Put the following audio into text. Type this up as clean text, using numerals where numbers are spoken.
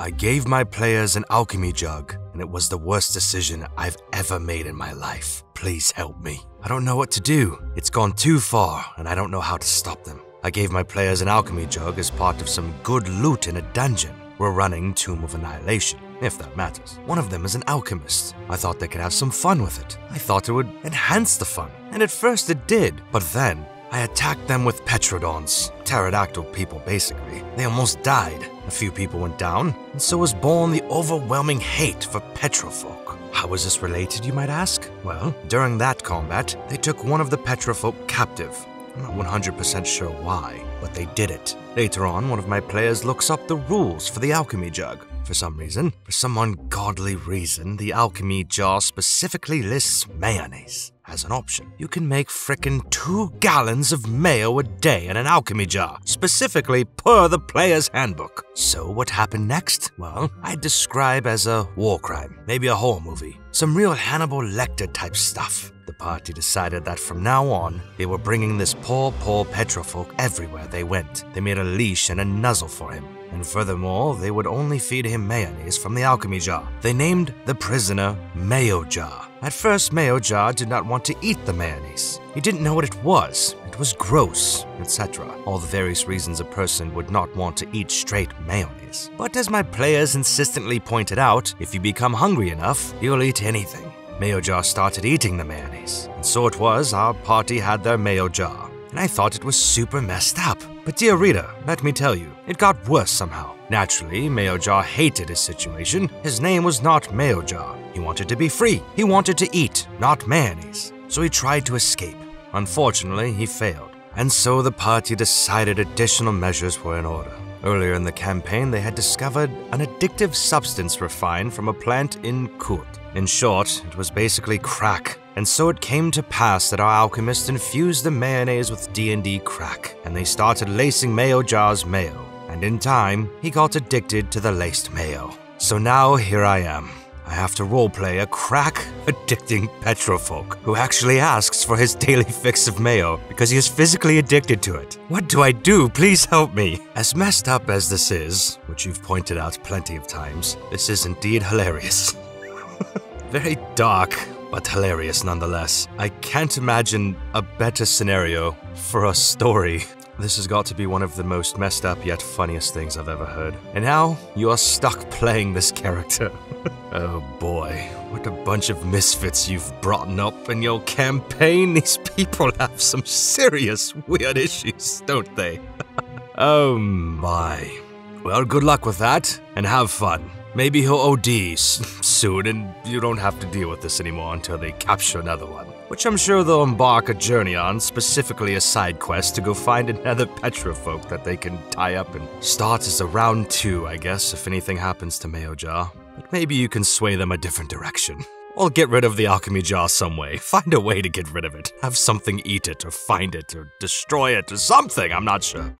I gave my players an alchemy jug, and it was the worst decision I've ever made in my life. Please help me. I don't know what to do. It's gone too far, and I don't know how to stop them. I gave my players an alchemy jug as part of some good loot in a dungeon. We're running Tomb of Annihilation, if that matters. One of them is an alchemist. I thought they could have some fun with it. I thought it would enhance the fun, and at first it did, but then I attacked them with petrodons, pterodactyl people basically. They almost died. A few people went down, and so was born the overwhelming hate for petrofolk. How is this related, you might ask? Well, during that combat, they took one of the petrofolk captive. I'm not 100% sure why, but they did it. Later on, one of my players looks up the rules for the alchemy jug. For some ungodly reason, the alchemy jar specifically lists mayonnaise as an option. You can make frickin' 2 gallons of mayo a day in an alchemy jar, specifically per the player's handbook. So what happened next? Well, I'd describe as a war crime, maybe a horror movie, some real Hannibal Lecter type stuff. The party decided that from now on, they were bringing this poor petrofolk everywhere they went. They made a leash and a nuzzle for him. And furthermore, they would only feed him mayonnaise from the alchemy jar. They named the prisoner Mayo Jar. At first, Mayo Jar did not want to eat the mayonnaise. He didn't know what it was gross, etc. All the various reasons a person would not want to eat straight mayonnaise. But as my players insistently pointed out, if you become hungry enough, you'll eat anything. Mayo Jar started eating the mayonnaise, and so it was our party had their Mayo Jar. And I thought it was super messed up. But dear reader, let me tell you, it got worse somehow. Naturally, Mayo Jar hated his situation. His name was not Mayo Jar. He wanted to be free. He wanted to eat, not mayonnaise. So he tried to escape. Unfortunately, he failed. And so the party decided additional measures were in order. Earlier in the campaign, they had discovered an addictive substance refined from a plant in Kurt. In short, it was basically crack. And so it came to pass that our alchemist infused the mayonnaise with D&D crack, and they started lacing Mayo Jar's mayo. And in time, he got addicted to the laced mayo. So now here I am. I have to roleplay a crack-addicting petrofolk who actually asks for his daily fix of mayo because he is physically addicted to it. What do I do? Please help me. As messed up as this is, which you've pointed out plenty of times, this is indeed hilarious. Very dark, but hilarious nonetheless. I can't imagine a better scenario for a story. This has got to be one of the most messed up yet funniest things I've ever heard. And now, you are stuck playing this character. Oh boy, what a bunch of misfits you've brought up in your campaign. These people have some serious weird issues, don't they? Oh my. Well, good luck with that, and have fun. Maybe he'll OD soon, and you don't have to deal with this anymore until they capture another one. Which I'm sure they'll embark a journey on, specifically a side quest to go find another petrofolk that they can tie up and start as a round 2, I guess, if anything happens to Mayo Jar. But maybe you can sway them a different direction. Or get rid of the alchemy jar some way. Find a way to get rid of it. Have something eat it, or find it, or destroy it, or something, I'm not sure.